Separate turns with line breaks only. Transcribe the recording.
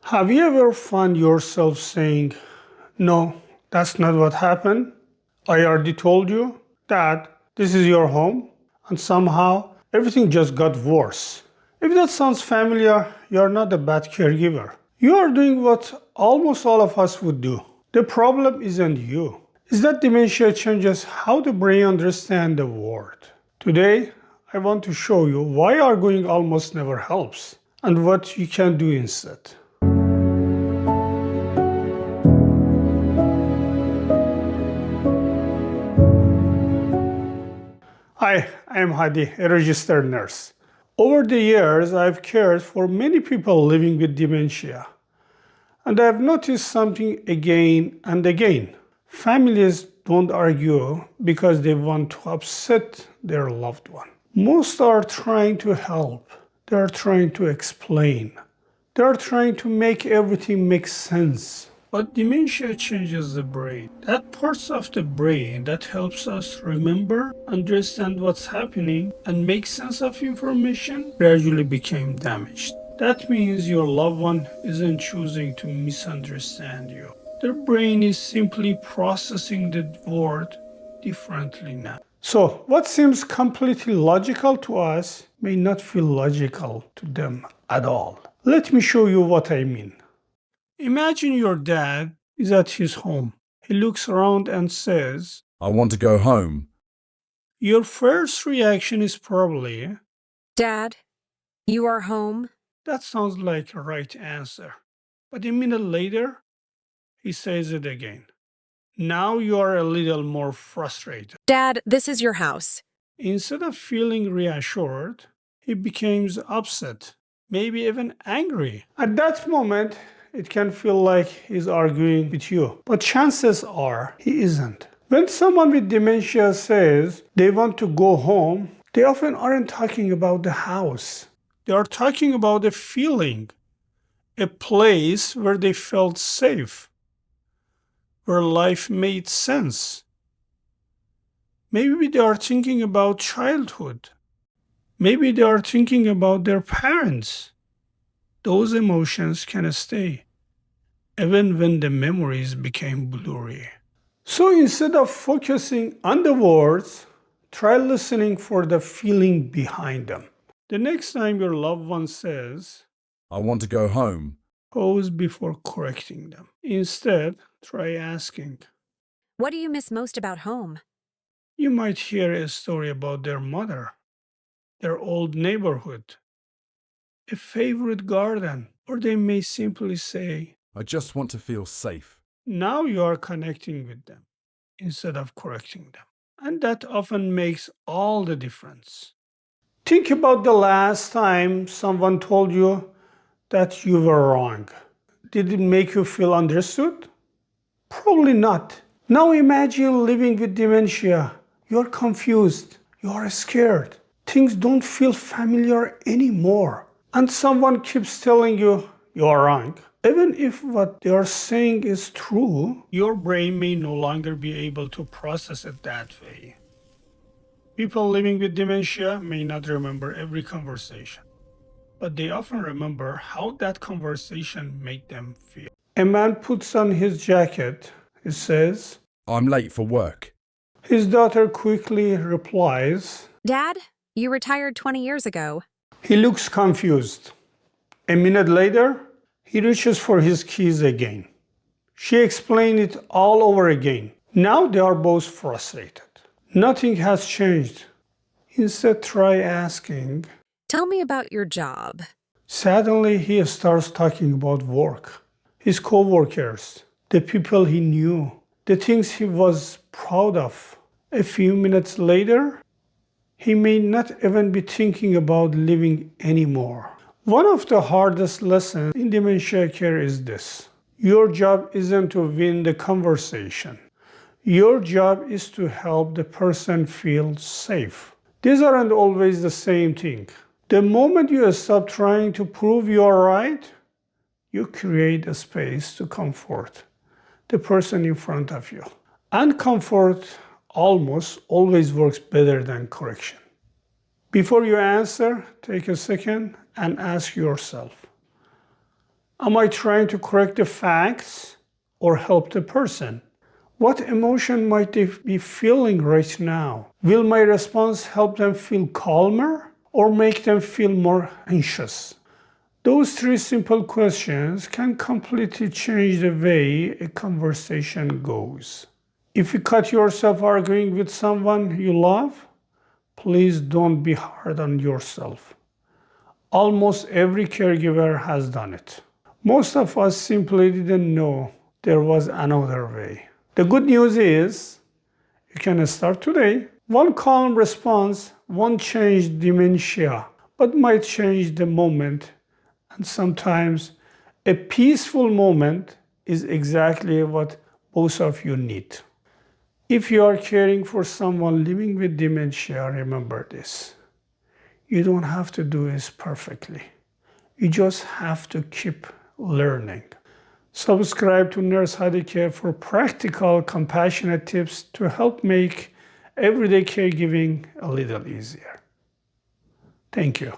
Have you ever found yourself saying, "No, that's not what happened. I already told you that this is your home," and somehow everything just got worse? If that sounds familiar, you're not a bad caregiver. You are doing what almost all of us would do. The problem isn't you. It's that dementia changes how the brain understands the world. Today, I want to show you why arguing almost never helps and what you can do instead. Hi, I'm Hadi, a registered nurse. Over the years, I've cared for many people living with dementia, and I've noticed something again and again. Families don't argue because they want to upset their loved one. Most are trying to help, they are trying to explain, they are trying to make everything make sense. But dementia changes the brain. That parts of the brain that helps us remember, understand what's happening, and make sense of information gradually became damaged. That means your loved one isn't choosing to misunderstand you. Their brain is simply processing the word differently now. So, what seems completely logical to us may not feel logical to them at all. Let me show you what I mean. Imagine your dad is at his home. He looks around and says,
I want to go home.
Your first reaction is probably,
Dad, you are home?
that sounds like a right answer. But a minute later, he says it again. Now you are a little more frustrated.
Dad, this is your house.
Instead of feeling reassured, he becomes upset, maybe even angry. At that moment, it can feel like he's arguing with you, but chances are he isn't. When someone with dementia says they want to go home, they often aren't talking about the house. They are talking about a feeling, a place where they felt safe, where life made sense. Maybe they are thinking about childhood. Maybe they are thinking about their parents. Those emotions can stay, even when the memories became blurry. So instead of focusing on the words, try listening for the feeling behind them. The next time your loved one says,
I want to go home.
pause before correcting them. Instead, try asking.
What do you miss most about home?
You might hear a story about their mother, their old neighborhood, a favorite garden, or they may simply say,
I just want to feel safe.
now you are connecting with them instead of correcting them. And that often makes all the difference. Think about the last time someone told you that you were wrong. Did it make you feel understood? Probably not. Now imagine living with dementia. You're confused, you're scared. Things don't feel familiar anymore. And someone keeps telling you you're wrong. Even if what they are saying is true, your brain may no longer be able to process it that way. People living with dementia may not remember every conversation, but they often remember how that conversation made them feel. A man puts on his jacket. He says,
I'm late for work.
his daughter quickly replies.
Dad, you retired 20 years ago.
He looks confused. A minute later, he reaches for his keys again. She explained it all over again. Now they are both frustrated. Nothing has changed. Instead, try asking.
Tell me about your job.
Suddenly, he starts talking about work, his co-workers, the people he knew, the things he was proud of. A few minutes later, he may not even be thinking about living anymore. One of the hardest lessons in dementia care is this. Your job isn't to win the conversation. Your job is to help the person feel safe. These aren't always the same thing. The moment you stop trying to prove you're right, you create a space to comfort the person in front of you. And comfort almost always works better than correction. Before you answer, take a second and ask yourself, Am I trying to correct the facts or help the person? What emotion might they be feeling right now? Will my response help them feel calmer or make them feel more anxious? Those three simple questions can completely change the way a conversation goes. If you catch yourself arguing with someone you love, please don't be hard on yourself. Almost every caregiver has done it. Most of us simply didn't know there was another way. The good news is you can start today. One calm response won't change dementia, but might change the moment. And sometimes a peaceful moment is exactly what both of you need. If you are caring for someone living with dementia, remember this. You don't have to do this perfectly. You just have to keep learning. Subscribe to Nurse Hadi Care for practical, compassionate tips to help make everyday caregiving a little easier. Thank you.